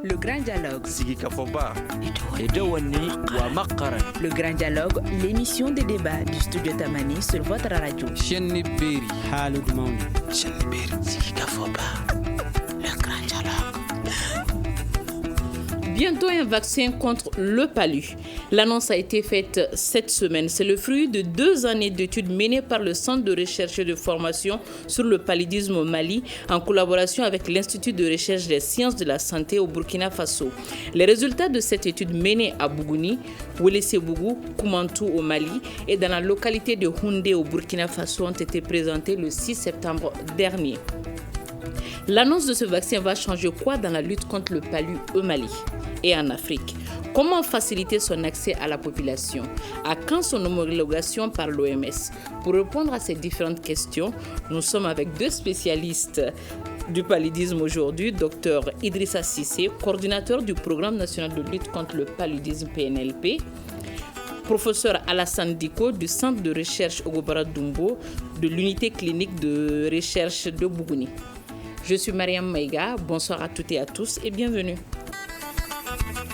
Le Grand Dialogue. Sigi Kafoba. Le Grand Dialogue, l'émission de débat du studio Tamani sur votre radio. Le Grand Dialogue. Bientôt un vaccin contre le palu. L'annonce a été faite cette semaine. C'est le fruit de 2 années d'études menées par le Centre de recherche et de formation sur le paludisme au Mali en collaboration avec l'Institut de recherche des sciences de la santé au Burkina Faso. Les résultats de cette étude menée à Bougouni, Ouelessebougou, Koumantou au Mali et dans la localité de Houndé au Burkina Faso ont été présentés le 6 septembre dernier. L'annonce de ce vaccin va changer quoi dans la lutte contre le palu au Mali et en Afrique? Comment faciliter son accès à la population? À quand son homologation par l'OMS? Pour répondre à ces différentes questions, nous sommes avec 2 spécialistes du paludisme aujourd'hui, Dr Idrissa Cissé, coordinateur du Programme national de lutte contre le paludisme PNLP, professeur Alassane Diko du Centre de recherche Ogobara Dumbo de l'unité clinique de recherche de Bougouni. Je suis Mariam Maïga, bonsoir à toutes et à tous et bienvenue.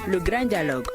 Le Grand Dialogue.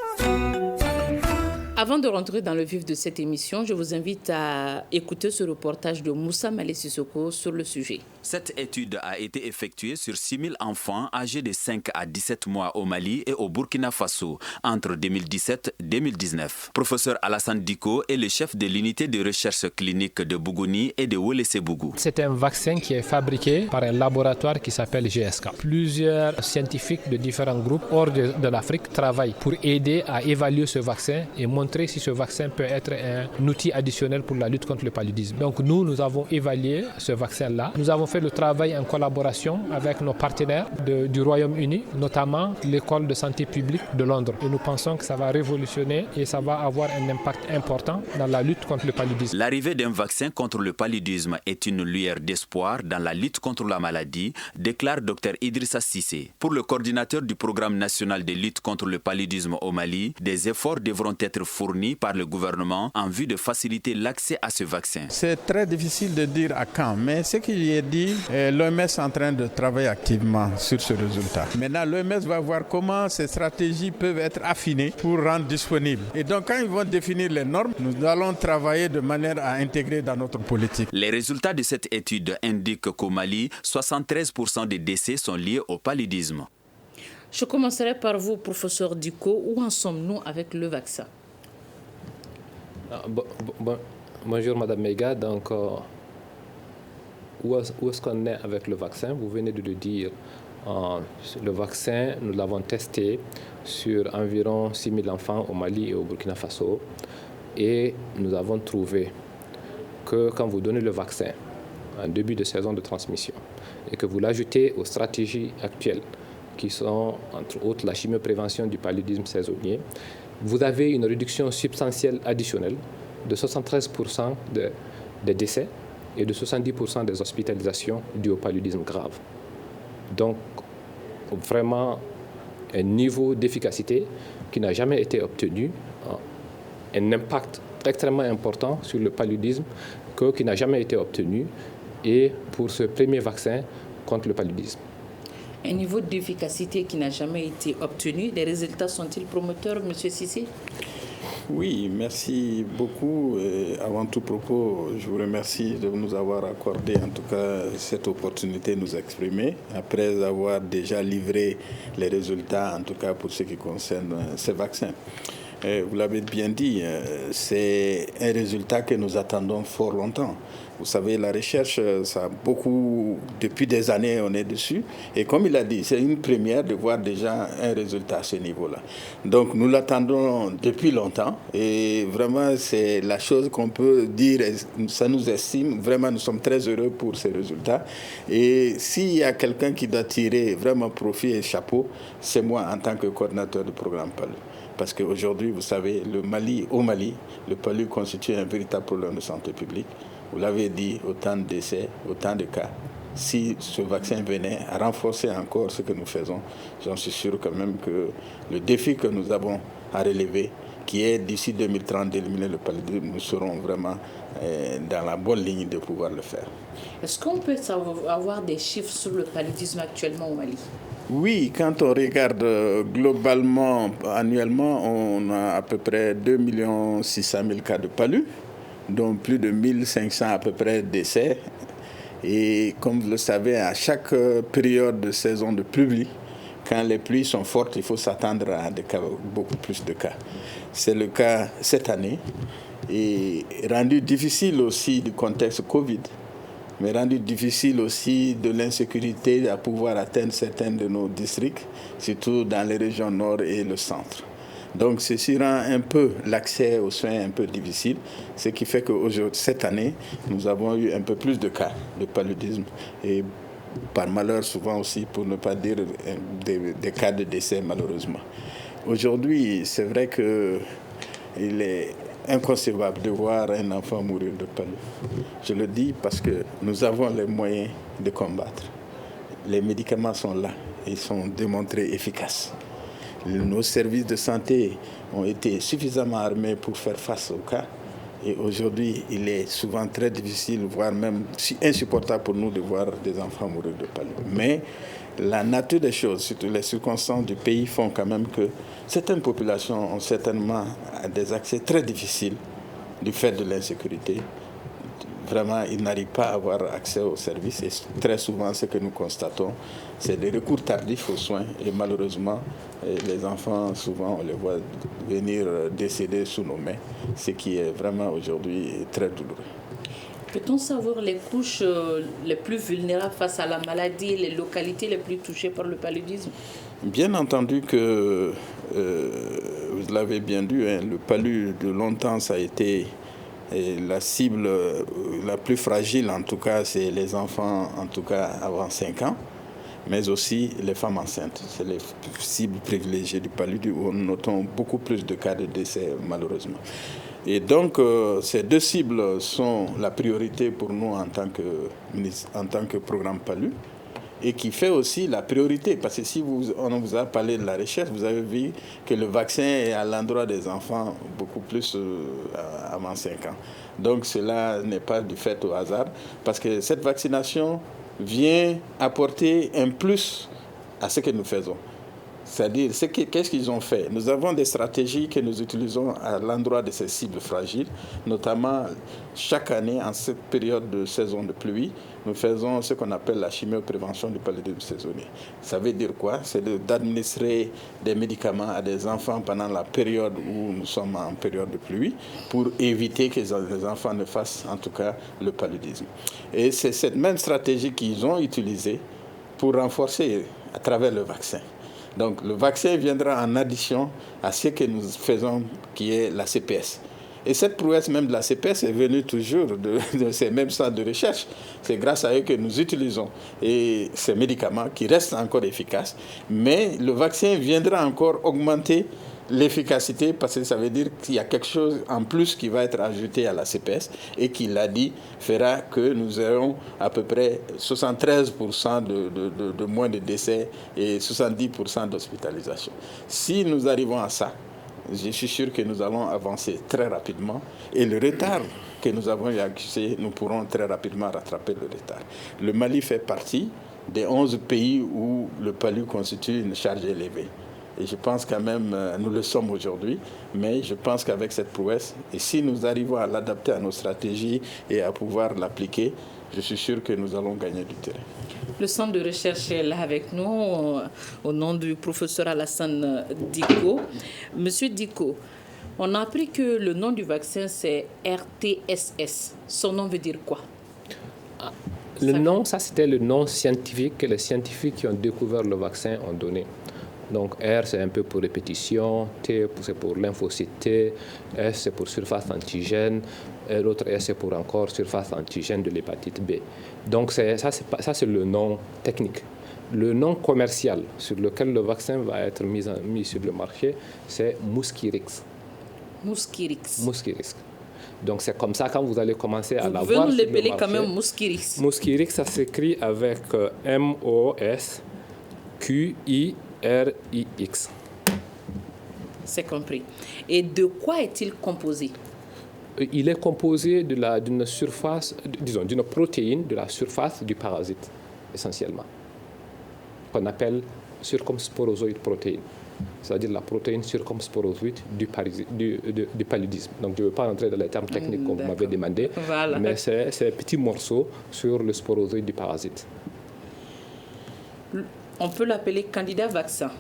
Avant de rentrer dans le vif de cette émission, je vous invite à écouter ce reportage de Moussa Malé Sissoko sur le sujet. Cette étude a été effectuée sur 6 000 enfants âgés de 5 à 17 mois au Mali et au Burkina Faso entre 2017 et 2019. Professeur Alassane Diko est le chef de l'unité de recherche clinique de Bougouni et de Ouelessebougou. C'est un vaccin qui est fabriqué par un laboratoire qui s'appelle GSK. Plusieurs scientifiques de différents groupes hors de l'Afrique travaillent pour aider à évaluer ce vaccin et montrer si ce vaccin peut être un outil additionnel pour la lutte contre le paludisme. Donc nous avons évalué ce vaccin-là. Nous avons fait le travail en collaboration avec nos partenaires du Royaume-Uni, notamment l'école de santé publique de Londres. Et nous pensons que ça va révolutionner et ça va avoir un impact important dans la lutte contre le paludisme. L'arrivée d'un vaccin contre le paludisme est une lueur d'espoir dans la lutte contre la maladie, déclare Dr Idrissa Cissé. Pour le coordinateur du Programme national de lutte contre le paludisme au Mali, des efforts devront être fournis par le gouvernement en vue de faciliter l'accès à ce vaccin. C'est très difficile de dire à quand, mais ce qu'il y est dit, l'OMS est en train de travailler activement sur ce résultat. Maintenant, l'OMS va voir comment ces stratégies peuvent être affinées pour rendre disponibles. Et donc, quand ils vont définir les normes, nous allons travailler de manière à intégrer dans notre politique. Les résultats de cette étude indiquent qu'au Mali, 73% des décès sont liés au paludisme. Je commencerai par vous, professeur Diko. Où en sommes-nous avec le vaccin? Bonjour Madame Mega. Donc, où est-ce qu'on est avec le vaccin? Vous venez de le dire. Le vaccin, nous l'avons testé sur environ 6 000 enfants au Mali et au Burkina Faso. Et nous avons trouvé que quand vous donnez le vaccin en début de saison de transmission et que vous l'ajoutez aux stratégies actuelles, qui sont entre autres la chimioprévention du paludisme saisonnier, vous avez une réduction substantielle additionnelle de 73% des décès et de 70% des hospitalisations dues au paludisme grave. Donc, vraiment, un niveau d'efficacité qui n'a jamais été obtenu, un impact extrêmement important sur le paludisme qui n'a jamais été obtenu, et pour ce premier vaccin contre le paludisme. Un niveau d'efficacité qui n'a jamais été obtenu. Les résultats sont-ils promoteurs, M. Cissé? Oui, merci beaucoup. Avant tout propos, je vous remercie de nous avoir accordé en tout cas cette opportunité de nous exprimer après avoir déjà livré les résultats, en tout cas pour ce qui concerne ces vaccins. Vous l'avez bien dit, c'est un résultat que nous attendons fort longtemps. Vous savez, la recherche, ça a beaucoup, depuis des années, on est dessus. Et comme il a dit, c'est une première de voir déjà un résultat à ce niveau-là. Donc, nous l'attendons depuis longtemps. Et vraiment, c'est la chose qu'on peut dire, ça nous estime. Vraiment, nous sommes très heureux pour ces résultats. Et s'il y a quelqu'un qui doit tirer vraiment profit et chapeau, c'est moi en tant que coordinateur du programme PALU. Parce qu'aujourd'hui, vous savez, au Mali, le palu constitue un véritable problème de santé publique. Vous l'avez dit, autant de décès, autant de cas. Si ce vaccin venait à renforcer encore ce que nous faisons, j'en suis sûr quand même que le défi que nous avons à relever, qui est d'ici 2030 d'éliminer le paludisme, nous serons vraiment dans la bonne ligne de pouvoir le faire. Est-ce qu'on peut avoir des chiffres sur le paludisme actuellement au Mali? Oui, quand on regarde globalement, annuellement, on a à peu près 2 600 000 cas de palu, dont plus de 1 500 à peu près décès. Et comme vous le savez, à chaque période de saison de pluie, quand les pluies sont fortes, il faut s'attendre à beaucoup plus de cas. C'est le cas cette année. Et rendu difficile aussi du contexte Covid, mais rendu difficile aussi de l'insécurité à pouvoir atteindre certains de nos districts, surtout dans les régions nord et le centre. Donc ceci rend un peu l'accès aux soins un peu difficile, ce qui fait que cette année, nous avons eu un peu plus de cas de paludisme et par malheur souvent aussi, pour ne pas dire des cas de décès malheureusement. Aujourd'hui, c'est vrai qu'il est inconcevable de voir un enfant mourir de palu. Je le dis parce que nous avons les moyens de combattre. Les médicaments sont là et sont démontrés efficaces. Nos services de santé ont été suffisamment armés pour faire face au cas. Et aujourd'hui, il est souvent très difficile, voire même insupportable pour nous de voir des enfants mourir de palu. Mais la nature des choses, surtout les circonstances du pays, font quand même que certaines populations ont certainement des accès très difficiles du fait de l'insécurité. Vraiment, ils n'arrivent pas à avoir accès aux services. Et très souvent, ce que nous constatons, c'est des recours tardifs aux soins. Et malheureusement, les enfants, souvent, on les voit venir décéder sous nos mains, ce qui est vraiment aujourd'hui très douloureux. Peut-on savoir les couches les plus vulnérables face à la maladie, les localités les plus touchées par le paludisme? Bien entendu que, vous l'avez bien dit, hein, le palu de longtemps, ça a été la cible la plus fragile, en tout cas, c'est les enfants, en tout cas avant 5 ans, mais aussi les femmes enceintes. C'est les cibles privilégiées du paludisme où nous notons beaucoup plus de cas de décès, malheureusement. Et donc, ces deux cibles sont la priorité pour nous en tant que programme PALU, et qui fait aussi la priorité. Parce que si on vous a parlé de la recherche, vous avez vu que le vaccin est à l'endroit des enfants beaucoup plus avant 5 ans. Donc cela n'est pas du fait au hasard, parce que cette vaccination vient apporter un plus à ce que nous faisons. C'est-à-dire, qu'est-ce qu'ils ont fait? Nous avons des stratégies que nous utilisons à l'endroit de ces cibles fragiles, notamment chaque année, en cette période de saison de pluie, nous faisons ce qu'on appelle la chimioprévention du paludisme saisonnier. Ça veut dire quoi? C'est d'administrer des médicaments à des enfants pendant la période où nous sommes en période de pluie pour éviter que les enfants ne fassent en tout cas le paludisme. Et c'est cette même stratégie qu'ils ont utilisée pour renforcer à travers le vaccin. Donc le vaccin viendra en addition à ce que nous faisons, qui est la CPS. Et cette prouesse même de la CPS est venue toujours de ces mêmes centres de recherche. C'est grâce à eux que nous utilisons et ces médicaments qui restent encore efficaces. Mais le vaccin viendra encore augmenter l'efficacité, parce que ça veut dire qu'il y a quelque chose en plus qui va être ajouté à la CPS et qui, l'a dit, fera que nous aurons à peu près 73% de moins de décès et 70% d'hospitalisation. Si nous arrivons à ça, je suis sûr que nous allons avancer très rapidement et le retard que nous avons accusé, nous pourrons très rapidement rattraper le retard. Le Mali fait partie des 11 pays où le palu constitue une charge élevée. Et je pense quand même, nous le sommes aujourd'hui, mais je pense qu'avec cette prouesse, et si nous arrivons à l'adapter à nos stratégies et à pouvoir l'appliquer, je suis sûr que nous allons gagner du terrain. Le centre de recherche est là avec nous, au nom du professeur Alassane Diko. Monsieur Diko, on a appris que le nom du vaccin, c'est RTSS. Son nom veut dire quoi? Le nom, ça c'était le nom scientifique que les scientifiques qui ont découvert le vaccin ont donné. Donc R, c'est un peu pour répétition, T, c'est pour lymphocyte T, S, c'est pour surface antigène, et l'autre S, c'est pour encore surface antigène de l'hépatite B. Donc ça, c'est le nom technique. Le nom commercial sur lequel le vaccin va être mis sur le marché, c'est Mosquirix. Mosquirix. Donc c'est comme ça quand vous allez commencer à l'avoir. Vous pouvez nous l'épeler quand même Mosquirix. Mosquirix, ça s'écrit avec MOSQIRIX. C'est compris. Et de quoi est-il composé? Il est composé d'une surface, disons, d'une protéine de la surface du parasite, essentiellement, qu'on appelle circumsporozoïde protéine, c'est-à-dire la protéine circumsporozoïde du paludisme. Donc je ne veux pas entrer dans les termes techniques comme vous m'avez demandé, mais c'est un petit morceau sur le sporozoïde du parasite. On peut l'appeler candidat vaccin,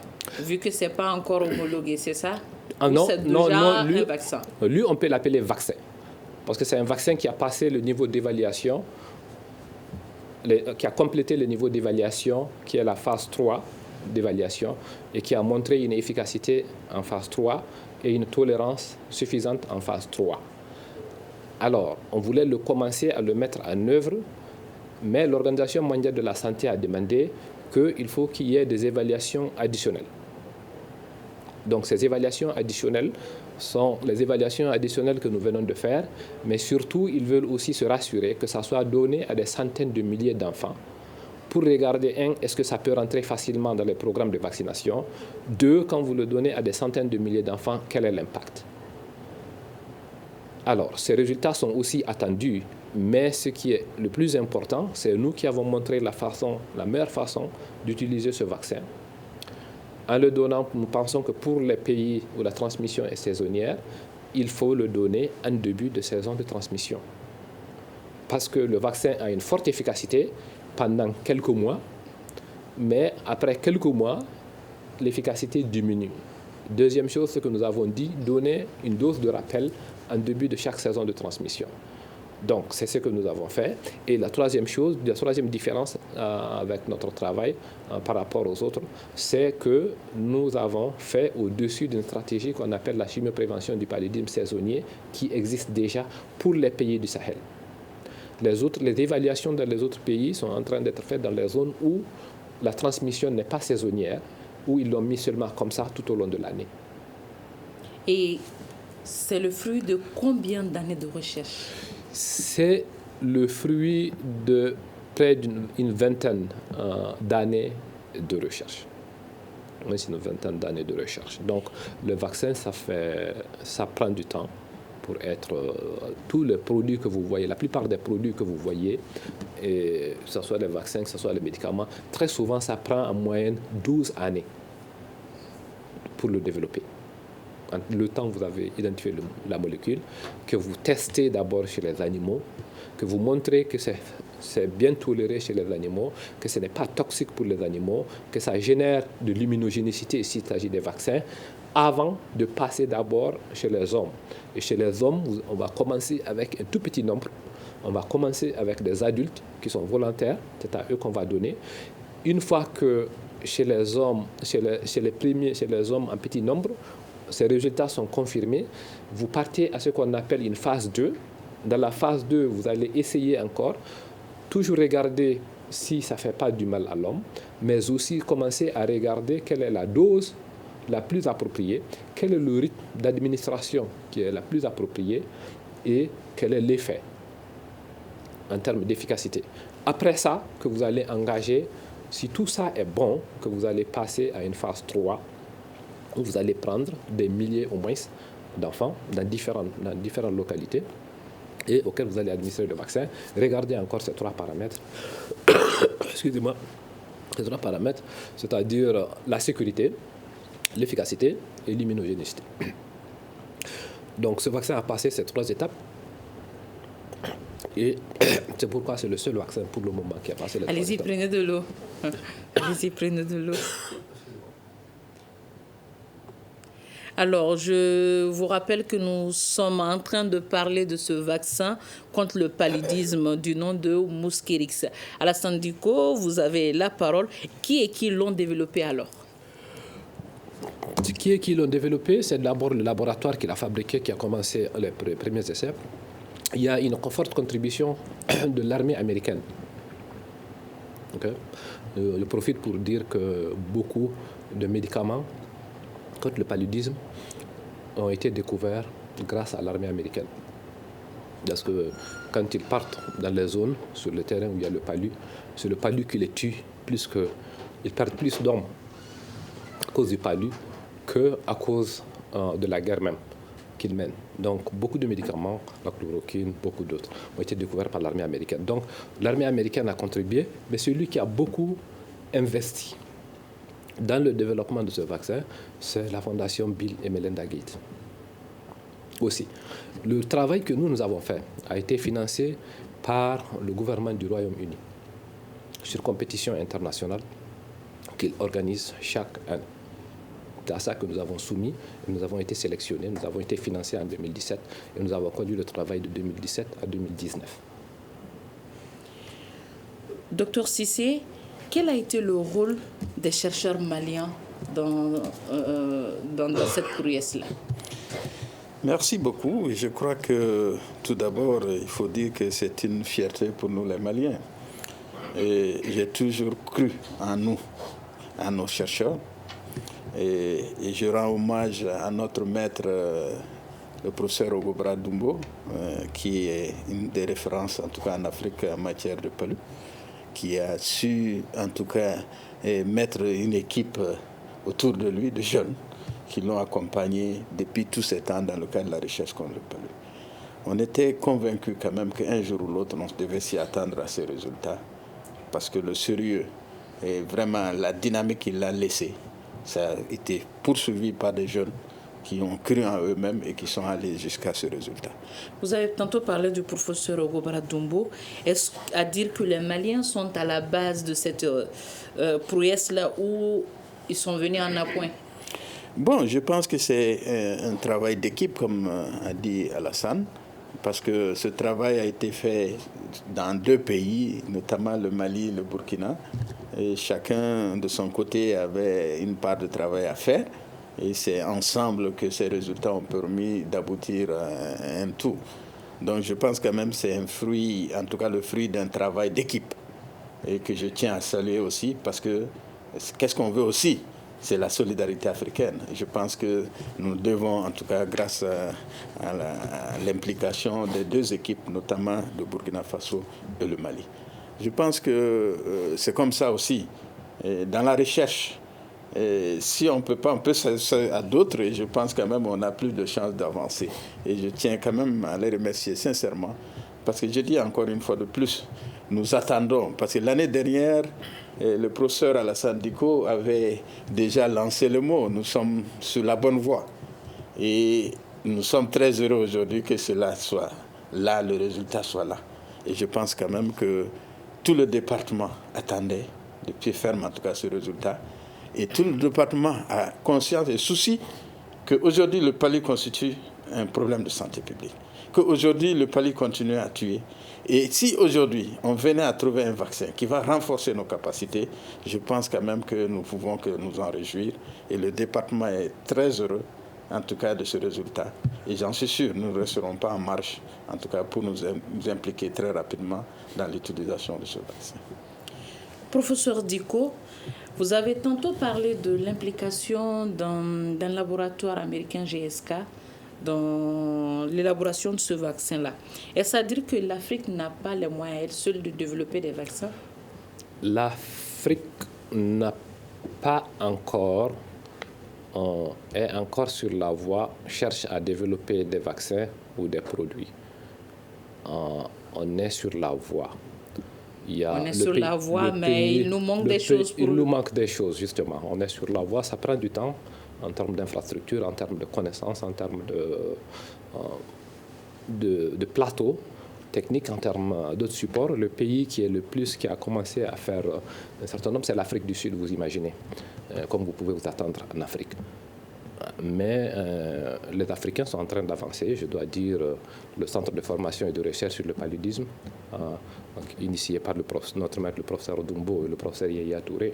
vu que ce n'est pas encore homologué, c'est ça? Non, un vaccin. Lui, on peut l'appeler vaccin, parce que c'est un vaccin qui a passé le niveau d'évaluation, qui a complété le niveau d'évaluation, qui est la phase 3 d'évaluation, et qui a montré une efficacité en phase 3 et une tolérance suffisante en phase 3. Alors, on voulait commencer à le mettre en œuvre, mais l'Organisation mondiale de la santé a demandé qu'il faut qu'il y ait des évaluations additionnelles. Donc ces évaluations additionnelles sont les évaluations additionnelles que nous venons de faire, mais surtout ils veulent aussi se rassurer que ça soit donné à des centaines de milliers d'enfants pour regarder, est-ce que ça peut rentrer facilement dans les programmes de vaccination, 2, quand vous le donnez à des centaines de milliers d'enfants, quel est l'impact? Alors, ces résultats sont aussi attendus, mais ce qui est le plus important, c'est nous qui avons montré la meilleure façon d'utiliser ce vaccin. En le donnant, nous pensons que pour les pays où la transmission est saisonnière, il faut le donner en début de saison de transmission. Parce que le vaccin a une forte efficacité pendant quelques mois, mais après quelques mois, l'efficacité diminue. Deuxième chose, ce que nous avons dit, donner une dose de rappel en début de chaque saison de transmission. Donc, c'est ce que nous avons fait. Et la troisième chose, la troisième différence avec notre travail par rapport aux autres, c'est que nous avons fait au-dessus d'une stratégie qu'on appelle la chimioprévention du paludisme saisonnier qui existe déjà pour les pays du Sahel. Les évaluations dans les autres pays sont en train d'être faites dans les zones où la transmission n'est pas saisonnière, où ils l'ont mis seulement comme ça tout au long de l'année. Et c'est le fruit de combien d'années de recherche? C'est le fruit de près d'une vingtaine d'années de recherche. Oui, c'est une vingtaine d'années de recherche. Donc, le vaccin, ça prend du temps pour être tous les produits que vous voyez, la plupart des produits que vous voyez, et que ce soit les vaccins, que ce soit les médicaments, très souvent, ça prend en moyenne 12 années pour le développer. Le temps que vous avez identifié la molécule, que vous testez d'abord chez les animaux, que vous montrez que c'est bien toléré chez les animaux, que ce n'est pas toxique pour les animaux, que ça génère de l'immunogénicité s'il s'agit des vaccins, avant de passer d'abord chez les hommes. Et chez les hommes, on va commencer avec un tout petit nombre. On va commencer avec des adultes qui sont volontaires, c'est à eux qu'on va donner. Une fois que chez les hommes, chez les hommes en petit nombre, ces résultats sont confirmés, vous partez à ce qu'on appelle une phase 2. Dans la phase 2, vous allez essayer encore, toujours regarder si ça ne fait pas du mal à l'homme, mais aussi commencer à regarder quelle est la dose la plus appropriée, quel est le rythme d'administration qui est la plus appropriée et quel est l'effet en termes d'efficacité. Après ça, que vous allez engager, si tout ça est bon, que vous allez passer à une phase 3, où vous allez prendre des milliers au moins d'enfants dans différentes localités et auxquels vous allez administrer le vaccin. Regardez encore ces 3 paramètres. Excusez-moi. Ces 3 paramètres, c'est-à-dire la sécurité, l'efficacité et l'immunogénicité. Donc ce vaccin a passé ces 3 étapes et c'est pourquoi c'est le seul vaccin pour le moment qui a passé les 3 étapes. Allez-y, prenez de l'eau. Allez-y, prenez de l'eau. Alors, je vous rappelle que nous sommes en train de parler de ce vaccin contre le paludisme du nom de Mosquirix. Alassane Dicko, vous avez la parole. Qui l'ont développé alors? Qui l'ont développé, c'est d'abord le laboratoire qui l'a fabriqué, qui a commencé les premiers essais. Il y a une forte contribution de l'armée américaine. Okay. Je profite pour dire que beaucoup de médicaments contre le paludisme ont été découverts grâce à l'armée américaine. Parce que quand ils partent dans les zones, sur le terrain où il y a le palu, c'est le palu qui les tue, ils perdent plus d'hommes à cause du palu qu'à cause de la guerre même qu'ils mènent. Donc beaucoup de médicaments, la chloroquine, beaucoup d'autres, ont été découverts par l'armée américaine. Donc l'armée américaine a contribué, mais celui qui a beaucoup investi dans le développement de ce vaccin, c'est la fondation Bill et Melinda Gates. Aussi, le travail que nous avons fait a été financé par le gouvernement du Royaume-Uni sur compétition internationale qu'il organise chaque année. C'est à ça que nous avons soumis, et nous avons été sélectionnés, nous avons été financés en 2017 et nous avons conduit le travail de 2017 à 2019. Docteur Cissé, quel a été le rôle des chercheurs maliens dans cette prouesse-là? Merci beaucoup. Je crois que tout d'abord, il faut dire que c'est une fierté pour nous les Maliens. Et j'ai toujours cru en nous, en nos chercheurs. Et je rends hommage à notre maître, le professeur Ogobra Dumbo, qui est une des références, en tout cas en Afrique, en matière de palu, qui a su, en tout cas, mettre une équipe autour de lui, de jeunes, qui l'ont accompagné depuis tous ces temps dans le cadre de la recherche contre le palu. On était convaincus quand même qu'un jour ou l'autre, on devait s'y attendre à ces résultats, parce que le sérieux et vraiment la dynamique qu'il a laissée, ça a été poursuivi par des jeunes qui ont cru en eux-mêmes et qui sont allés jusqu'à ce résultat. Vous avez tantôt parlé du professeur Ogobra Dumbo. Est-ce à dire que les Maliens sont à la base de cette prouesse-là ou ils sont venus en appoint? Bon, je pense que c'est un travail d'équipe, comme a dit Alassane, parce que ce travail a été fait dans 2 pays, notamment le Mali et le Burkina. Et chacun de son côté avait une part de travail à faire. Et c'est ensemble que ces résultats ont permis d'aboutir à un tout. Donc je pense quand même que c'est un fruit, en tout cas le fruit d'un travail d'équipe. Et que je tiens à saluer aussi, parce que qu'est-ce qu'on veut aussi? C'est la solidarité africaine. Je pense que nous devons, en tout cas grâce à l'implication des 2 équipes, notamment de Burkina Faso et le Mali. Je pense que c'est comme ça aussi. Et dans la recherche, si on ne peut pas, on peut s'associer à d'autres, et je pense quand même qu'on a plus de chances d'avancer. Et je tiens quand même à les remercier sincèrement, parce que je dis encore une fois de plus, nous attendons, parce que l'année dernière, le professeur Alassane Dicko avait déjà lancé le mot. Nous sommes sur la bonne voie. Et nous sommes très heureux aujourd'hui que cela soit là, le résultat soit là. Et je pense quand même que tout le département attendait de pied ferme, en tout cas, ce résultat. Et tout le département a conscience et souci qu'aujourd'hui, le palu constitue un problème de santé publique. Qu'aujourd'hui, le palu continue à tuer. Et si aujourd'hui, on venait à trouver un vaccin qui va renforcer nos capacités, je pense quand même que nous pouvons que nous en réjouir. Et le département est très heureux, en tout cas, de ce résultat. Et j'en suis sûr, nous ne resterons pas en marche, en tout cas, pour nous impliquer très rapidement dans l'utilisation de ce vaccin. Professeur Dicko, vous avez tantôt parlé de l'implication d'un laboratoire américain GSK dans l'élaboration de ce vaccin-là. Est-ce à dire que l'Afrique n'a pas les moyens elle seule de développer des vaccins? L'Afrique n'a pas encore, est encore sur la voie, cherche à développer des vaccins ou des produits. On est sur la voie. On est sur la voie, mais il nous manque des choses. Il nous manque des choses, justement. On est sur la voie, ça prend du temps en termes d'infrastructure, en termes de connaissances, en termes de plateau technique, en termes de support. Le pays qui a commencé à faire un certain nombre, c'est l'Afrique du Sud, vous imaginez, comme vous pouvez vous attendre en Afrique. Mais les Africains sont en train d'avancer. Je dois dire, le Centre de formation et de recherche sur le paludisme, initié par notre maître, le professeur Dumbo et le professeur Yaya Touré,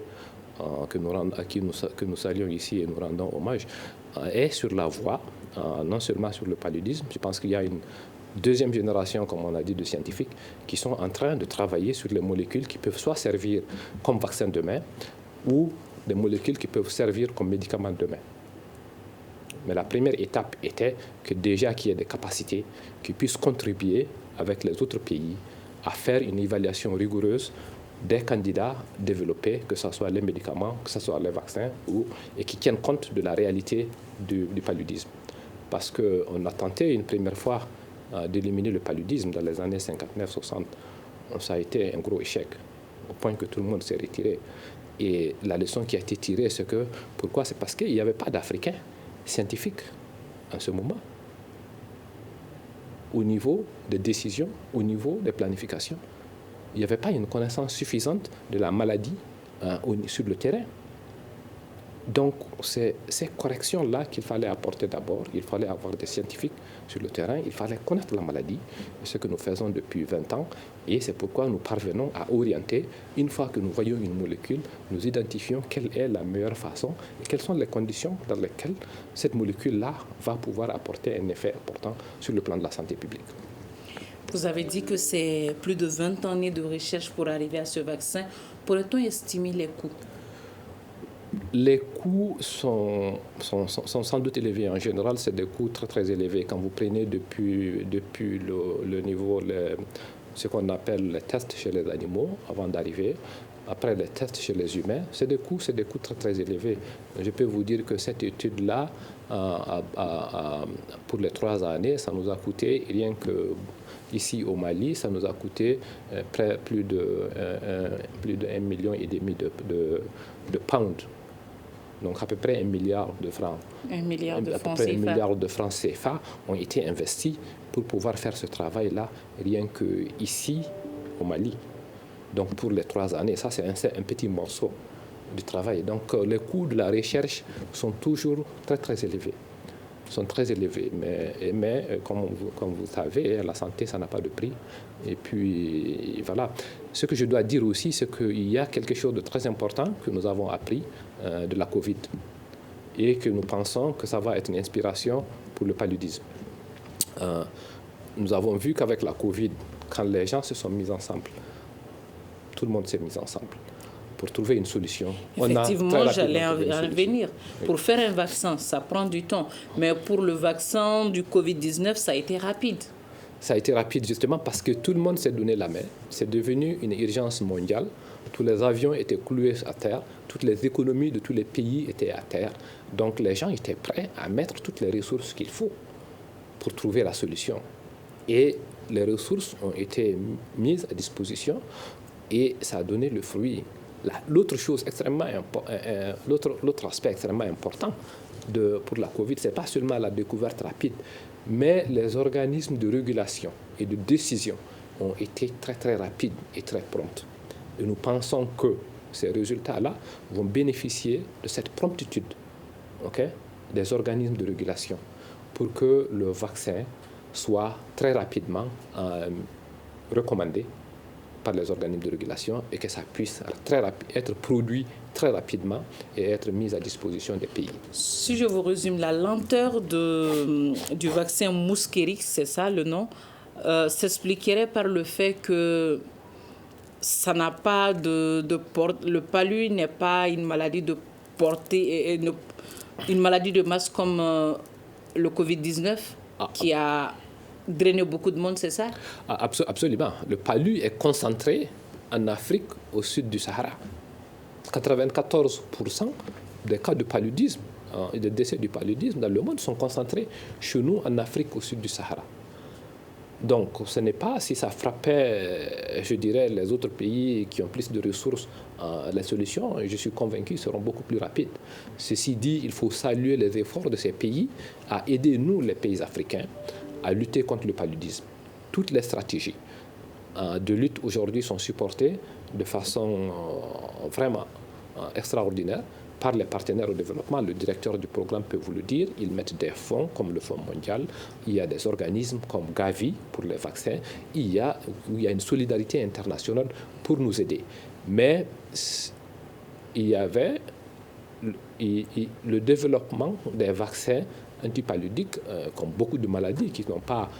que nous saluons ici et nous rendons hommage, est sur la voie, non seulement sur le paludisme. Je pense qu'il y a une 2e génération, comme on a dit, de scientifiques qui sont en train de travailler sur les molécules qui peuvent soit servir comme vaccin demain ou des molécules qui peuvent servir comme médicaments demain. Mais la première étape était que déjà qu'il y ait des capacités qui puissent contribuer avec les autres pays à faire une évaluation rigoureuse des candidats développés, que ce soit les médicaments, que ce soit les vaccins, et qui tiennent compte de la réalité du paludisme. Parce qu'on a tenté une première fois d'éliminer le paludisme dans les années 59-60. Ça a été un gros échec, au point que tout le monde s'est retiré. Et la leçon qui a été tirée, c'est que, pourquoi? C'est parce qu'il n'y avait pas d'Africains scientifiques en ce moment, au niveau des décisions, au niveau des planifications. Il n'y avait pas une connaissance suffisante de la maladie sur le terrain. Donc, c'est ces corrections-là qu'il fallait apporter d'abord. Il fallait avoir des scientifiques sur le terrain, il fallait connaître la maladie, ce que nous faisons depuis 20 ans. Et c'est pourquoi nous parvenons à orienter, une fois que nous voyons une molécule, nous identifions quelle est la meilleure façon et quelles sont les conditions dans lesquelles cette molécule-là va pouvoir apporter un effet important sur le plan de la santé publique. Vous avez dit que c'est plus de 20 années de recherche pour arriver à ce vaccin. Pourrait-on estimer les coûts? Les coûts sont sans doute élevés. En général, c'est des coûts très, très élevés. Quand vous prenez depuis le niveau, ce qu'on appelle les tests chez les animaux, avant d'arriver, après les tests chez les humains, c'est des coûts très, très élevés. Je peux vous dire que cette étude-là, pour les 3 années, ça nous a coûté, rien que ici au Mali, ça nous a coûté plus de 1,5 million de pounds. Donc à peu près 1 milliard de francs. 1 milliard de francs CFA. 1 CFA. milliard de francs CFA ont été investis pour pouvoir faire ce travail-là, rien qu'ici au Mali. Donc pour les 3 années, ça c'est un petit morceau du travail. Donc les coûts de la recherche sont toujours très très élevés. Mais comme vous savez, la santé, ça n'a pas de prix. Et puis, voilà. Ce que je dois dire aussi, c'est qu'il y a quelque chose de très important que nous avons appris de la COVID et que nous pensons que ça va être une inspiration pour le paludisme. Nous avons vu qu'avec la COVID, quand les gens se sont mis ensemble, tout le monde s'est mis ensemble pour trouver une solution. Effectivement, j'allais en venir. Oui. Pour faire un vaccin, ça prend du temps. Mais pour le vaccin du Covid-19, ça a été rapide. Ça a été rapide justement parce que tout le monde s'est donné la main. C'est devenu une urgence mondiale. Tous les avions étaient cloués à terre. Toutes les économies de tous les pays étaient à terre. Donc les gens étaient prêts à mettre toutes les ressources qu'il faut pour trouver la solution. Et les ressources ont été mises à disposition et ça a donné le fruit. L'autre aspect extrêmement important pour la COVID, ce n'est pas seulement la découverte rapide, mais les organismes de régulation et de décision ont été très très rapides et très prompts. Et nous pensons que ces résultats-là vont bénéficier de cette promptitude des organismes de régulation pour que le vaccin soit très rapidement recommandé par les organismes de régulation et que ça puisse être produit très rapidement et être mis à disposition des pays. Si je vous résume, la lenteur du vaccin Mosquirix, c'est ça le nom, s'expliquerait par le fait que ça n'a pas le palu n'est pas une maladie de portée, une maladie de masse comme le Covid-19 qui a drainé beaucoup de monde, c'est ça? Absolument. Le palu est concentré en Afrique au sud du Sahara. 94% des cas de paludisme et des décès du paludisme dans le monde sont concentrés chez nous en Afrique au sud du Sahara. Donc ce n'est pas si ça frappait, je dirais, les autres pays qui ont plus de ressources, les solutions, je suis convaincu, seront beaucoup plus rapides. Ceci dit, il faut saluer les efforts de ces pays à aider nous, les pays africains, à lutter contre le paludisme. Toutes les stratégies de lutte aujourd'hui sont supportées de façon vraiment extraordinaire par les partenaires au développement. Le directeur du programme peut vous le dire. Ils mettent des fonds comme le Fonds mondial. Il y a des organismes comme Gavi pour les vaccins. Il y a une solidarité internationale pour nous aider. Mais il y avait le développement des vaccins antipaludiques, comme beaucoup de maladies qui n'ont pas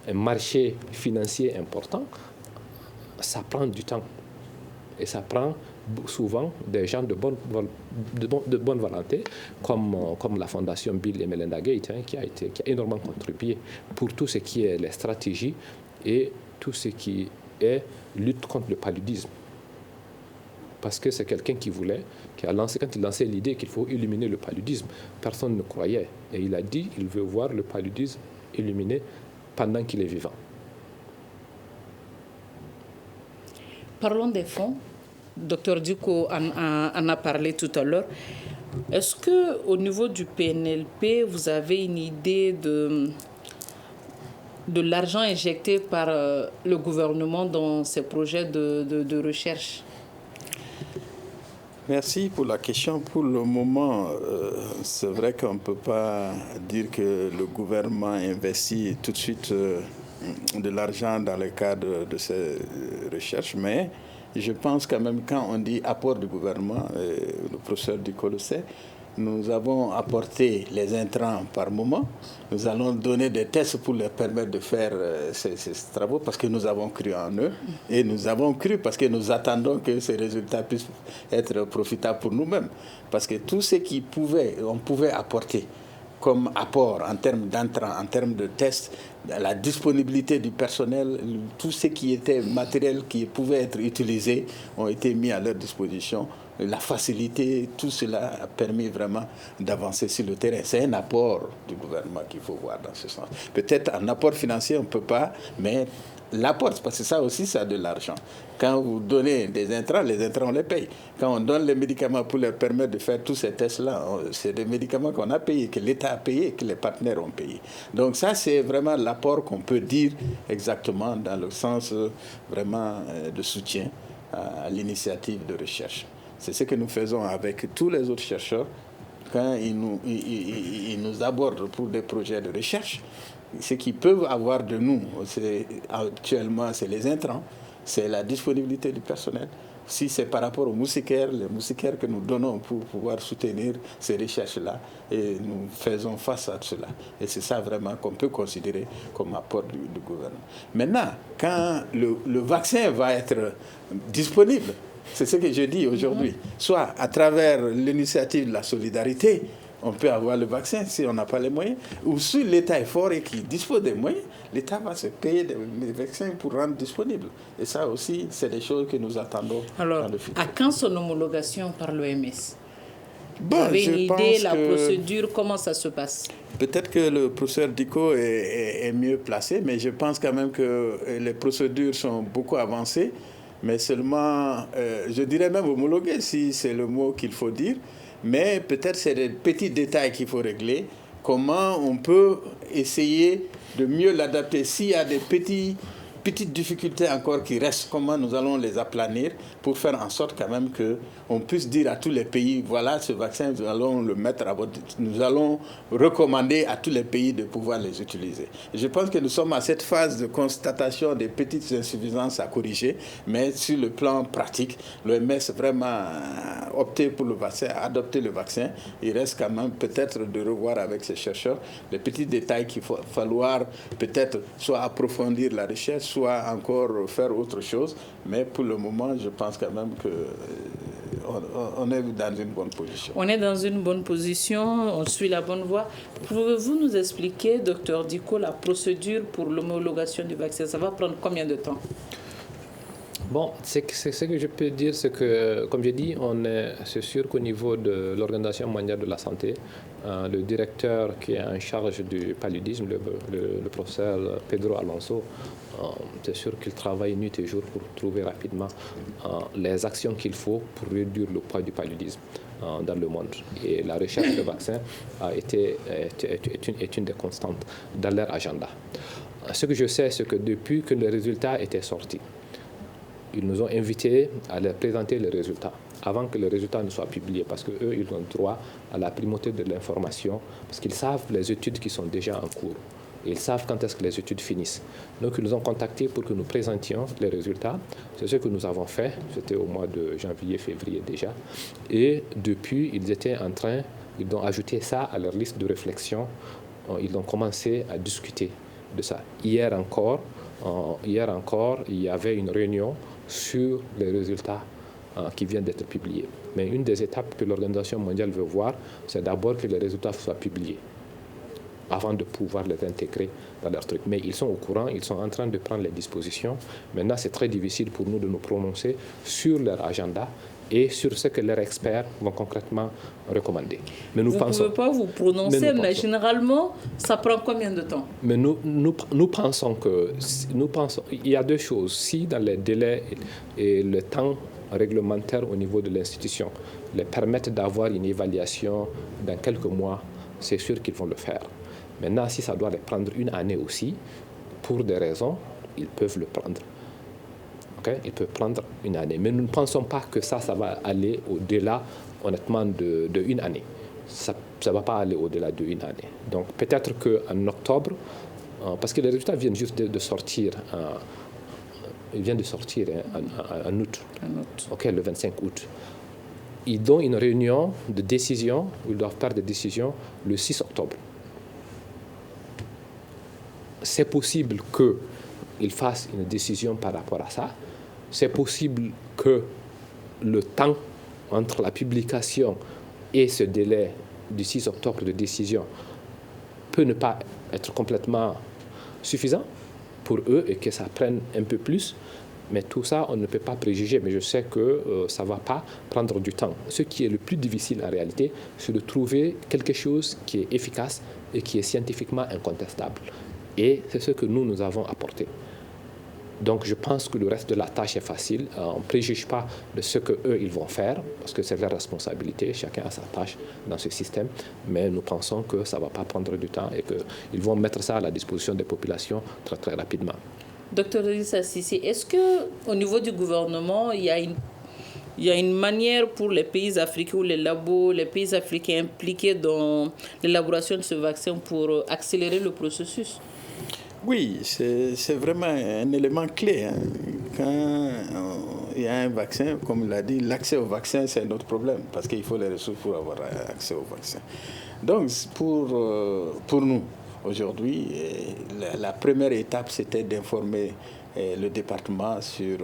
un marché financier important, ça prend du temps. Et ça prend souvent des gens de bonne volonté, comme la fondation Bill et Melinda Gates, qui a énormément contribué pour tout ce qui est les stratégies et tout ce qui est lutte contre le paludisme. Parce que c'est quelqu'un quand il lançait l'idée qu'il faut éliminer le paludisme, personne ne croyait. Et il a dit qu'il veut voir le paludisme éliminé pendant qu'il est vivant. Parlons des fonds. Dr Diko en a parlé tout à l'heure. Est-ce qu'au niveau du PNLP, vous avez une idée de l'argent injecté par le gouvernement dans ces projets de recherche? Merci pour la question. Pour le moment, c'est vrai qu'on ne peut pas dire que le gouvernement investit tout de suite de l'argent dans le cadre de ces recherches, mais je pense quand même, quand on dit apport du gouvernement, le professeur Diko le sait, nous avons apporté les intrants par moment. Nous allons donner des tests pour leur permettre de faire ces travaux parce que nous avons cru en eux. Et nous avons cru parce que nous attendons que ces résultats puissent être profitables pour nous-mêmes. Parce que tout ce on pouvait apporter comme apport en termes d'entrants, en termes de tests, la disponibilité du personnel, tout ce qui était matériel qui pouvait être utilisé ont été mis à leur disposition. La facilité, tout cela a permis vraiment d'avancer sur le terrain. C'est un apport du gouvernement qu'il faut voir dans ce sens. Peut-être un apport financier, on ne peut pas, mais l'apport, parce que ça aussi, ça a de l'argent. Quand vous donnez des intrants, les intrants, on les paye. Quand on donne les médicaments pour leur permettre de faire tous ces tests-là, c'est des médicaments qu'on a payés, que l'État a payés, que les partenaires ont payés. Donc ça, c'est vraiment l'apport qu'on peut dire exactement dans le sens vraiment de soutien à l'initiative de recherche. C'est ce que nous faisons avec tous les autres chercheurs quand ils nous abordent pour des projets de recherche. Ce qu'ils peuvent avoir de nous, actuellement, c'est les intrants, c'est la disponibilité du personnel. Si c'est par rapport aux moustiquaires, les moustiquaires que nous donnons pour pouvoir soutenir ces recherches-là, et nous faisons face à cela. Et c'est ça vraiment qu'on peut considérer comme apport du gouvernement. Maintenant, quand le vaccin va être disponible, c'est ce que je dis aujourd'hui, soit à travers l'initiative de la solidarité, on peut avoir le vaccin si on n'a pas les moyens, ou si l'État est fort et qu'il dispose des moyens, l'État va se payer des vaccins pour rendre disponibles. Et ça aussi, c'est des choses que nous attendons dans le futur. Alors, à quand son homologation par l'OMS? Bon, vous avez une idée, la procédure, comment ça se passe? Peut-être que le professeur Diko est mieux placé, mais je pense quand même que les procédures sont beaucoup avancées. Mais seulement, je dirais même homologué, si c'est le mot qu'il faut dire. Mais peut-être c'est des petits détails qu'il faut régler. Comment on peut essayer de mieux l'adapter? S'il y a des petites difficultés encore qui restent, comment nous allons les aplanir pour faire en sorte quand même qu'on puisse dire à tous les pays, voilà ce vaccin, nous allons le mettre à votre... Nous allons recommander à tous les pays de pouvoir les utiliser. Je pense que nous sommes à cette phase de constatation des petites insuffisances à corriger, mais sur le plan pratique, l'OMS vraiment opté pour le vaccin, adopté le vaccin. Il reste quand même peut-être de revoir avec ces chercheurs les petits détails qu'il va falloir peut-être soit approfondir la recherche, soit encore faire autre chose. Mais pour le moment, je pense quand même qu'on est dans une bonne position. On est dans une bonne position, on suit la bonne voie. Pouvez-vous nous expliquer, Dr Diko, la procédure pour l'homologation du vaccin? Ça va prendre combien de temps? Bon, ce que je peux dire, c'est que, comme j'ai dit, c'est sûr qu'au niveau de l'Organisation mondiale de la santé, le directeur qui est en charge du paludisme, le professeur Pedro Alonso, c'est sûr qu'il travaille nuit et jour pour trouver rapidement les actions qu'il faut pour réduire le poids du paludisme dans le monde. Et la recherche de vaccins est une des constantes dans leur agenda. Ce que je sais, c'est que depuis que les résultats étaient sortis, ils nous ont invités à leur présenter les résultats avant que les résultats ne soient publiés, parce qu'eux, ils ont droit à la primauté de l'information, parce qu'ils savent les études qui sont déjà en cours. Ils savent quand est-ce que les études finissent. Donc, ils nous ont contactés pour que nous présentions les résultats. C'est ce que nous avons fait. C'était au mois de janvier, février déjà. Et depuis, ils ont ajouté ça à leur liste de réflexion. Ils ont commencé à discuter de ça. Hier encore, il y avait une réunion sur les résultats qui viennent d'être publiés. Mais une des étapes que l'Organisation mondiale veut voir, c'est d'abord que les résultats soient publiés avant de pouvoir les intégrer dans leur truc. Mais ils sont au courant, ils sont en train de prendre les dispositions. Maintenant, c'est très difficile pour nous de nous prononcer sur leur agenda et sur ce que leurs experts vont concrètement recommander. Mais vous ne pouvez pas vous prononcer, mais généralement, ça prend combien de temps? Mais nous pensons il y a deux choses. Si dans les délais et le temps réglementaires au niveau de l'institution les permettent d'avoir une évaluation dans quelques mois, c'est sûr qu'ils vont le faire. Maintenant, si ça doit les prendre une année aussi, pour des raisons, ils peuvent le prendre. Okay? Ils peuvent prendre une année. Mais nous ne pensons pas que ça va aller au-delà, honnêtement, de une année. Ça ne va pas aller au-delà d'une année. Donc peut-être qu'en octobre, parce que les résultats viennent juste de sortir, ils viennent de sortir en août, okay, le 25 août. Ils ont une réunion de décision, ils doivent faire des décisions le 6 octobre. C'est possible qu'ils fassent une décision par rapport à ça. C'est possible que le temps entre la publication et ce délai du 6 octobre de décision peut ne pas être complètement suffisant pour eux et que ça prenne un peu plus. Mais tout ça, on ne peut pas préjuger. Mais je sais que ça ne va pas prendre du temps. Ce qui est le plus difficile en réalité, c'est de trouver quelque chose qui est efficace et qui est scientifiquement incontestable. Et c'est ce que nous avons apporté. Donc je pense que le reste de la tâche est facile. On ne préjuge pas de ce qu'eux, ils vont faire, parce que c'est leur responsabilité, chacun a sa tâche dans ce système. Mais nous pensons que ça ne va pas prendre du temps et qu'ils vont mettre ça à la disposition des populations très, très rapidement. Docteur Idrissa Cissé, est-ce qu'au niveau du gouvernement, il y a une manière pour les pays africains ou les labos, les pays africains impliqués dans l'élaboration de ce vaccin pour accélérer le processus? Oui, c'est vraiment un élément clé. Hein. Quand il y a un vaccin, comme il l'a dit, l'accès au vaccin, c'est un autre problème, parce qu'il faut les ressources pour avoir accès au vaccin. Donc, pour nous, aujourd'hui, la première étape, c'était d'informer le département sur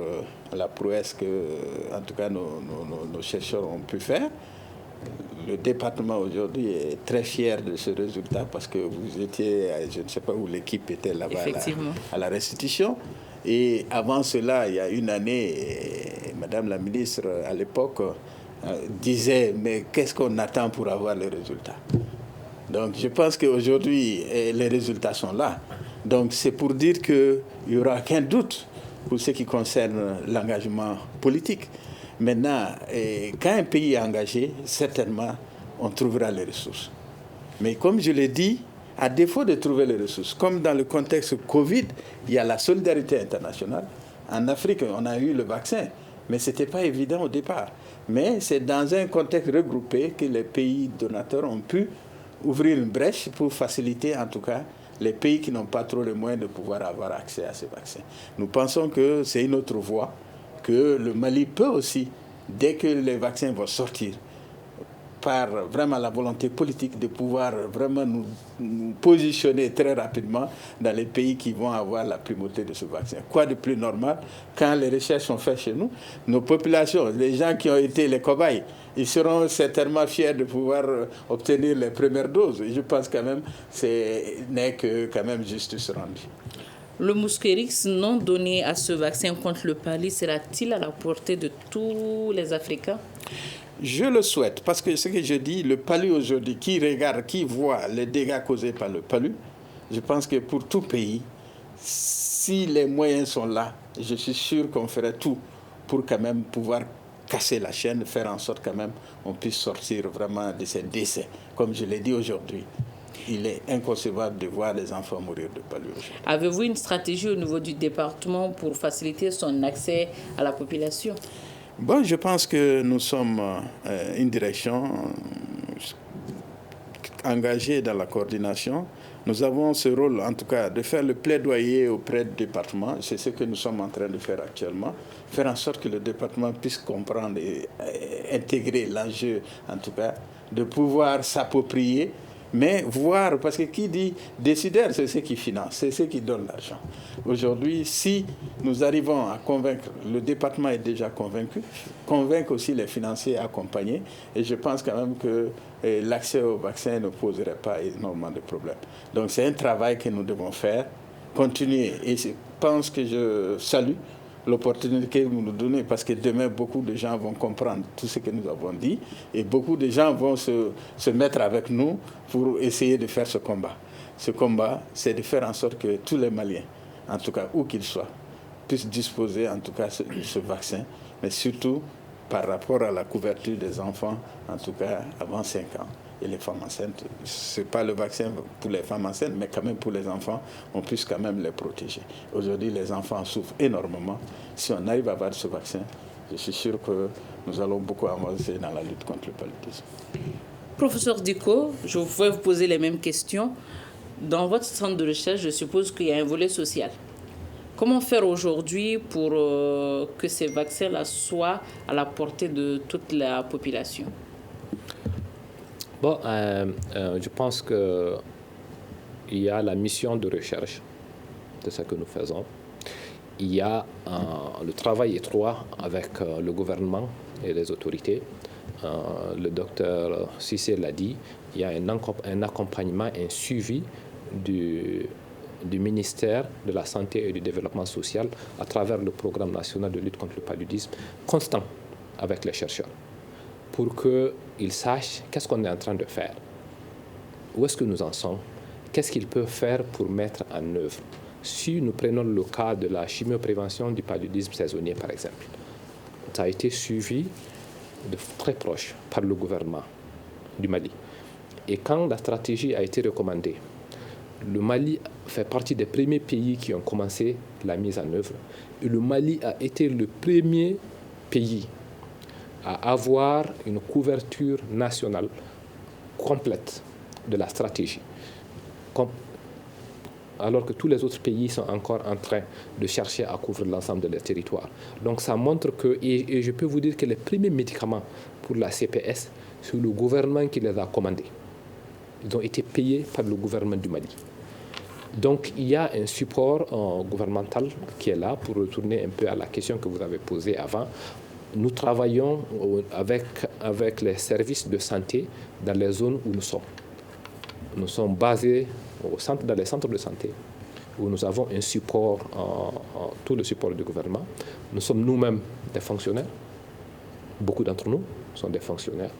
la prouesse que, en tout cas, nos chercheurs ont pu faire. Le département aujourd'hui est très fier de ce résultat parce que vous étiez, je ne sais pas où l'équipe était là-bas à la restitution. Et avant cela, il y a une année, Madame la ministre, à l'époque, disait, mais qu'est-ce qu'on attend pour avoir les résultats? Donc je pense qu'aujourd'hui, les résultats sont là. Donc c'est pour dire qu'il n'y aura aucun doute pour ce qui concerne l'engagement politique. Maintenant, quand un pays est engagé, certainement, on trouvera les ressources. Mais comme je l'ai dit, à défaut de trouver les ressources, comme dans le contexte Covid, il y a la solidarité internationale. En Afrique, on a eu le vaccin, mais ce n'était pas évident au départ. Mais c'est dans un contexte regroupé que les pays donateurs ont pu ouvrir une brèche pour faciliter, en tout cas, les pays qui n'ont pas trop les moyens de pouvoir avoir accès à ces vaccins. Nous pensons que c'est une autre voie, que le Mali peut aussi, dès que les vaccins vont sortir, par vraiment la volonté politique de pouvoir vraiment nous positionner très rapidement dans les pays qui vont avoir la primauté de ce vaccin. Quoi de plus normal quand les recherches sont faites chez nous? Nos populations, les gens qui ont été les cobayes, ils seront certainement fiers de pouvoir obtenir les premières doses. Et je pense quand même que ce n'est que quand même justice rendue. Le Mosquirix non donné à ce vaccin contre le palu sera-t-il à la portée de tous les Africains? Je le souhaite, parce que ce que je dis, le palu aujourd'hui, qui regarde, qui voit les dégâts causés par le palu, je pense que pour tout pays, si les moyens sont là, je suis sûr qu'on ferait tout pour quand même pouvoir casser la chaîne, faire en sorte quand même on puisse sortir vraiment de ces décès, comme je l'ai dit aujourd'hui. Il est inconcevable de voir les enfants mourir de palu aujourd'hui. Avez-vous une stratégie au niveau du département pour faciliter son accès à la population? Bon, je pense que nous sommes une direction engagée dans la coordination. Nous avons ce rôle, en tout cas, de faire le plaidoyer auprès du département. C'est ce que nous sommes en train de faire actuellement. Faire en sorte que le département puisse comprendre et intégrer l'enjeu, en tout cas, de pouvoir s'approprier. Mais voir, parce que qui dit décideur, c'est ceux qui financent, c'est ceux qui donnent l'argent. Aujourd'hui, si nous arrivons à convaincre, le département est déjà convaincu, convaincre aussi les financiers accompagnés, et je pense quand même que l'accès au vaccin ne poserait pas énormément de problèmes. Donc c'est un travail que nous devons faire, continuer, et je pense que je salue l'opportunité que vous nous donnez, parce que demain, beaucoup de gens vont comprendre tout ce que nous avons dit et beaucoup de gens vont se mettre avec nous pour essayer de faire ce combat. Ce combat, c'est de faire en sorte que tous les Maliens, en tout cas où qu'ils soient, puissent disposer en tout cas de ce vaccin, mais surtout par rapport à la couverture des enfants, en tout cas avant 5 ans. Et les femmes enceintes, ce n'est pas le vaccin pour les femmes enceintes, mais quand même pour les enfants, on puisse quand même les protéger. Aujourd'hui, les enfants souffrent énormément. Si on arrive à avoir ce vaccin, je suis sûr que nous allons beaucoup avancer dans la lutte contre le paludisme. Professeur Diko, je vais vous poser les mêmes questions. Dans votre centre de recherche, je suppose qu'il y a un volet social. Comment faire aujourd'hui pour que ces vaccins-là soient à la portée de toute la population? Bon, je pense qu'il y a la mission de recherche de ce que nous faisons. Il y a le travail étroit avec le gouvernement et les autorités. Le docteur Cissé l'a dit, il y a un accompagnement, un suivi du ministère de la Santé et du Développement social à travers le programme national de lutte contre le paludisme constant avec les chercheurs, pour qu'ils sachent qu'est-ce qu'on est en train de faire, où est-ce que nous en sommes, qu'est-ce qu'ils peuvent faire pour mettre en œuvre. Si nous prenons le cas de la chimioprévention du paludisme saisonnier, par exemple, ça a été suivi de très proche par le gouvernement du Mali. Et quand la stratégie a été recommandée, le Mali fait partie des premiers pays qui ont commencé la mise en œuvre. Et le Mali a été le premier pays à avoir une couverture nationale complète de la stratégie, alors que tous les autres pays sont encore en train de chercher à couvrir l'ensemble de leur territoire. Donc ça montre que, et je peux vous dire que les premiers médicaments pour la CPS, c'est le gouvernement qui les a commandés. Ils ont été payés par le gouvernement du Mali. Donc il y a un support gouvernemental qui est là. Pour retourner un peu à la question que vous avez posée avant, nous travaillons avec les services de santé dans les zones où nous sommes. Nous sommes basés dans les centres de santé où nous avons un support, tout le support du gouvernement. Nous sommes nous-mêmes des fonctionnaires. Beaucoup d'entre nous sont des fonctionnaires.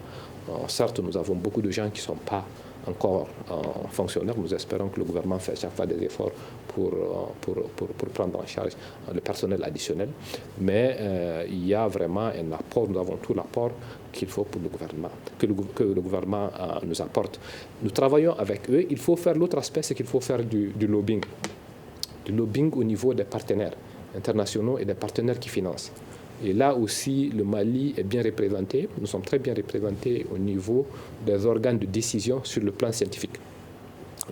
Certes, nous avons beaucoup de gens qui ne sont pas encore fonctionnaires. Nous espérons que le gouvernement fait chaque fois des efforts pour prendre en charge le personnel additionnel. Mais il y a vraiment un apport, nous avons tout l'apport qu'il faut pour le gouvernement, que le gouvernement nous apporte. Nous travaillons avec eux. Il faut faire l'autre aspect, c'est qu'il faut faire du lobbying. Du lobbying au niveau des partenaires internationaux et des partenaires qui financent. Et là aussi, le Mali est bien représenté. Nous sommes très bien représentés au niveau des organes de décision sur le plan scientifique.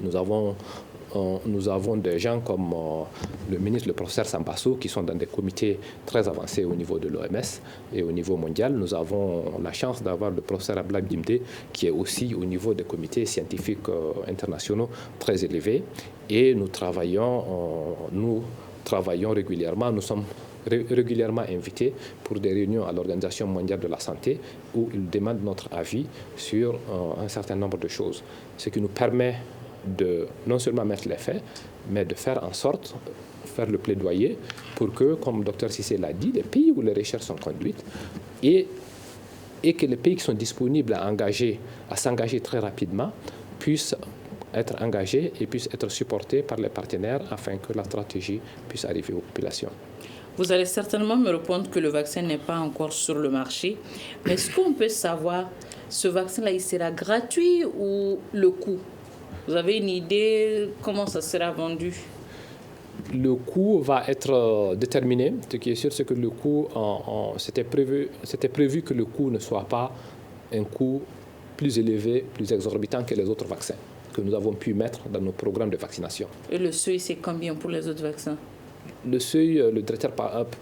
Nous avons des gens comme le ministre, le professeur Sambasso, qui sont dans des comités très avancés au niveau de l'OMS et au niveau mondial. Nous avons la chance d'avoir le professeur Ablaï Dimdé, qui est aussi au niveau des comités scientifiques internationaux très élevés. Et nous travaillons régulièrement. Nous sommes régulièrement invités pour des réunions à l'Organisation mondiale de la santé où ils demandent notre avis sur un certain nombre de choses. Ce qui nous permet de non seulement mettre les faits, mais de faire en sorte, faire le plaidoyer pour que, comme le docteur Cissé l'a dit, les pays où les recherches sont conduites et que les pays qui sont disponibles à s'engager très rapidement puissent être engagés et puissent être supportés par les partenaires afin que la stratégie puisse arriver aux populations. Vous allez certainement me répondre que le vaccin n'est pas encore sur le marché. Mais est-ce qu'on peut savoir, ce vaccin-là, il sera gratuit ou le coût? Vous avez une idée comment ça sera vendu? Le coût va être déterminé. Ce qui est sûr, c'est que le coût, c'était prévu que le coût ne soit pas un coût plus élevé, plus exorbitant que les autres vaccins que nous avons pu mettre dans nos programmes de vaccination. Et le seuil, c'est combien pour les autres vaccins? Le seuil, le directeur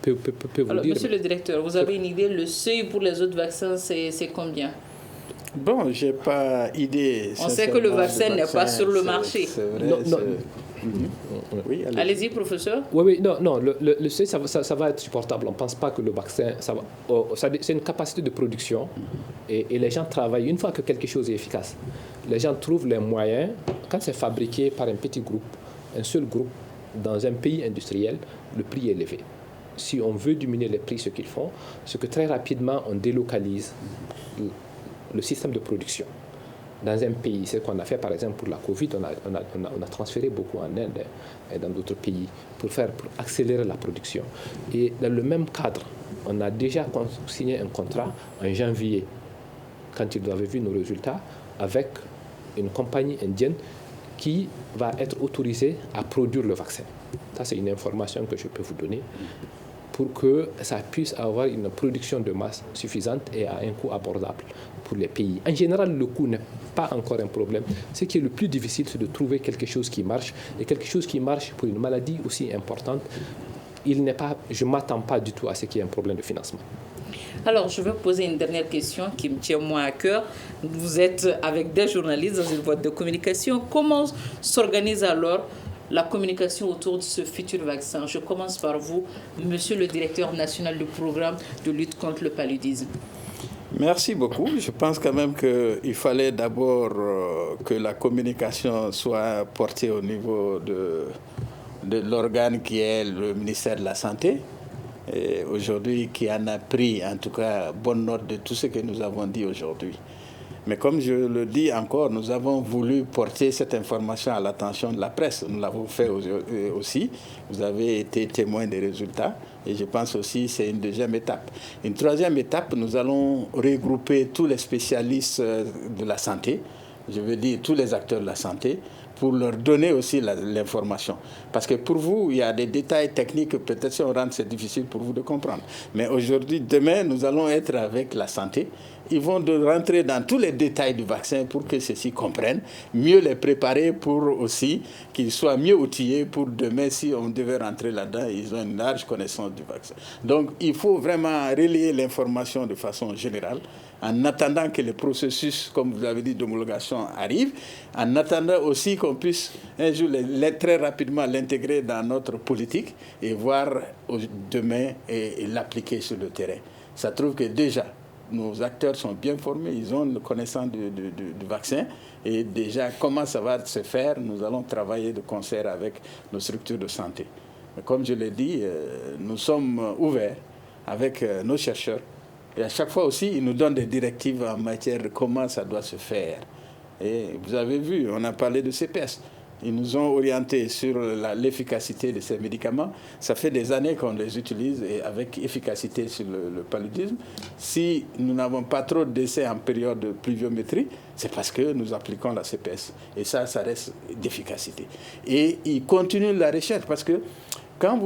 peut vous Alors, dire... Monsieur le directeur, vous avez une idée, le seuil pour les autres vaccins, c'est combien? Bon, je n'ai pas idée. On sait que le vaccin n'est pas sur le marché. C'est vrai. Non. Oui, allez-y, professeur. Oui, non, le seuil, ça va être supportable. On ne pense pas que le vaccin... c'est une capacité de production et les gens travaillent. Une fois que quelque chose est efficace, les gens trouvent les moyens. Quand c'est fabriqué par un petit groupe, un seul groupe, dans un pays industriel, le prix est élevé. Si on veut diminuer les prix, ce qu'ils font, c'est que très rapidement, on délocalise le système de production dans un pays. C'est ce qu'on a fait, par exemple, pour la Covid. On a transféré beaucoup en Inde et dans d'autres pays pour accélérer la production. Et dans le même cadre, on a déjà signé un contrat en janvier, quand ils avaient vu nos résultats, avec une compagnie indienne qui va être autorisée à produire le vaccin. Ça, c'est une information que je peux vous donner pour que ça puisse avoir une production de masse suffisante et à un coût abordable pour les pays. En général, le coût n'est pas encore un problème. Ce qui est le plus difficile, c'est de trouver quelque chose qui marche. Et quelque chose qui marche pour une maladie aussi importante, je ne m'attends pas du tout à ce qu'il y ait un problème de financement. Alors, je vais poser une dernière question qui me tient moi à cœur. Vous êtes avec des journalistes dans une boîte de communication. Comment s'organise alors la communication autour de ce futur vaccin? Je commence par vous, monsieur le directeur national du programme de lutte contre le paludisme. Merci beaucoup. Je pense quand même qu'il fallait d'abord que la communication soit portée au niveau de l'organe qui est le ministère de la Santé. Et aujourd'hui, qui en a pris en tout cas bonne note de tout ce que nous avons dit aujourd'hui. Mais comme je le dis encore, nous avons voulu porter cette information à l'attention de la presse. Nous l'avons fait aussi. Vous avez été témoin des résultats. Et je pense aussi que c'est une deuxième étape. Une troisième étape, nous allons regrouper tous les spécialistes de la santé, je veux dire tous les acteurs de la santé, pour leur donner aussi l'information. Parce que pour vous, il y a des détails techniques que peut-être si on rentre, c'est difficile pour vous de comprendre. Mais aujourd'hui, demain, nous allons être avec la santé. Ils vont rentrer dans tous les détails du vaccin pour que ceux-ci comprennent, mieux les préparer pour aussi qu'ils soient mieux outillés pour demain, si on devait rentrer là-dedans, ils ont une large connaissance du vaccin. Donc, il faut vraiment relayer l'information de façon générale, en attendant que le processus, comme vous avez dit, d'homologation arrive, en attendant aussi qu'on puisse un jour très rapidement l'intégrer dans notre politique et voir demain et l'appliquer sur le terrain. Ça trouve que déjà, nos acteurs sont bien formés, ils ont une connaissance du vaccin et déjà comment ça va se faire, nous allons travailler de concert avec nos structures de santé. Mais comme je l'ai dit, nous sommes ouverts avec nos chercheurs et à chaque fois aussi, ils nous donnent des directives en matière de comment ça doit se faire. Et vous avez vu, on a parlé de CPS. Ils nous ont orientés sur l'efficacité de ces médicaments. Ça fait des années qu'on les utilise et avec efficacité sur le paludisme. Si nous n'avons pas trop de décès en période de pluviométrie, c'est parce que nous appliquons la CPS. Et ça reste d'efficacité. Et ils continuent la recherche parce que quand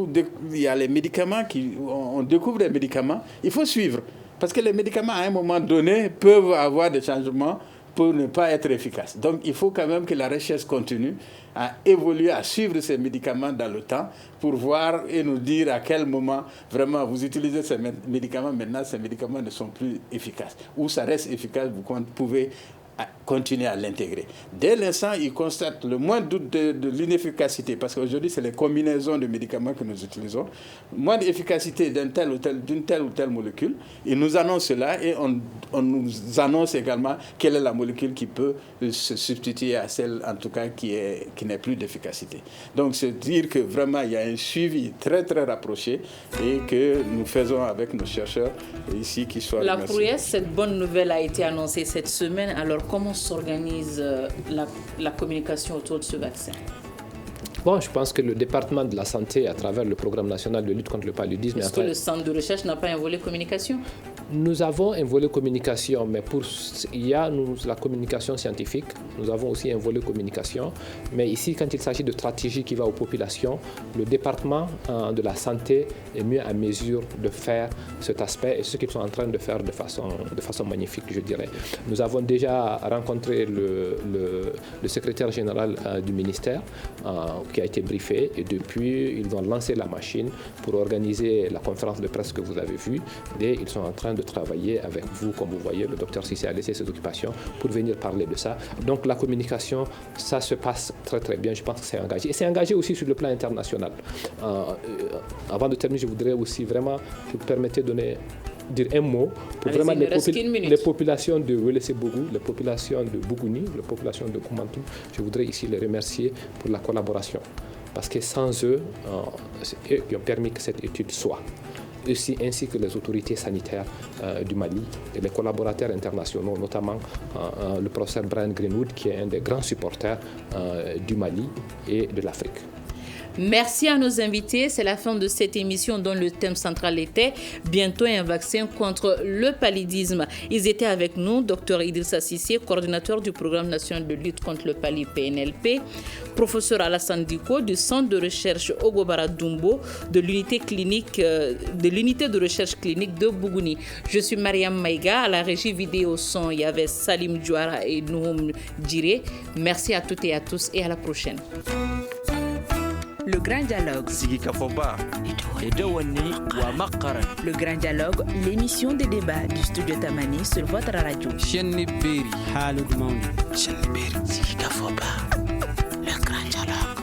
il y a les médicaments, on découvre des médicaments, il faut suivre. Parce que les médicaments, à un moment donné, peuvent avoir des changements pour ne pas être efficaces. Donc, il faut quand même que la recherche continue à évoluer, à suivre ces médicaments dans le temps pour voir et nous dire à quel moment vraiment vous utilisez ces médicaments. Maintenant, ces médicaments ne sont plus efficaces. Ou ça reste efficace, vous pouvez continuer à l'intégrer. Dès l'instant, ils constatent le moins doute de l'inefficacité, parce qu'aujourd'hui, c'est les combinaisons de médicaments que nous utilisons, moins d'efficacité d'une telle ou telle molécule, ils nous annoncent cela et on nous annonce également quelle est la molécule qui peut se substituer à celle, en tout cas, qui n'est plus d'efficacité. Donc, c'est dire que vraiment, il y a un suivi très, très rapproché et que nous faisons avec nos chercheurs ici qui soient La remerciés. prouesse, cette bonne nouvelle a été annoncée cette semaine. Alors, comment s'organise la communication autour de ce vaccin? Bon, je pense que le département de la santé, à travers le programme national de lutte contre le paludisme... Est-ce que le centre de recherche n'a pas un volet communication? Nous avons un volet communication, mais il y a la communication scientifique, nous avons aussi un volet communication, mais ici, quand il s'agit de stratégie qui va aux populations, le département de la santé est mieux à mesure de faire cet aspect et ce qu'ils sont en train de faire de façon magnifique, je dirais. Nous avons déjà rencontré le secrétaire général du ministère qui a été briefé et depuis, ils ont lancé la machine pour organiser la conférence de presse que vous avez vue et ils sont en train de travailler avec vous, comme vous voyez, le docteur Cissé a laissé ses occupations pour venir parler de ça. Donc la communication, ça se passe très très bien, je pense que c'est engagé. Et c'est engagé aussi sur le plan international. Avant de terminer, je voudrais aussi vraiment, si vous permettez, dire un mot pour vraiment les populations de Wélé-Sébougou, les populations de Bougouni, les populations de Koumantou. Je voudrais ici les remercier pour la collaboration. Parce que sans eux, c'est eux qui ont permis que cette étude soit. Ainsi que les autorités sanitaires du Mali et les collaborateurs internationaux, notamment le professeur Brian Greenwood, qui est un des grands supporters du Mali et de l'Afrique. Merci à nos invités. C'est la fin de cette émission dont le thème central était bientôt un vaccin contre le paludisme. Ils étaient avec nous, Dr Idrissa Cissé, coordinateur du programme national de lutte contre le palud PNLP, professeur Alassane Diko du centre de recherche Ogobara Dumbo de l'unité de recherche clinique de Bougouni. Je suis Mariam Maïga, à la régie vidéo son, il y avait Salim Djouara et Nouhoum Djiré. Merci à toutes et à tous et à la prochaine. Le Grand Dialogue. Le Grand Dialogue, l'émission des débats du studio Tamani sur votre radio. Le Grand Dialogue.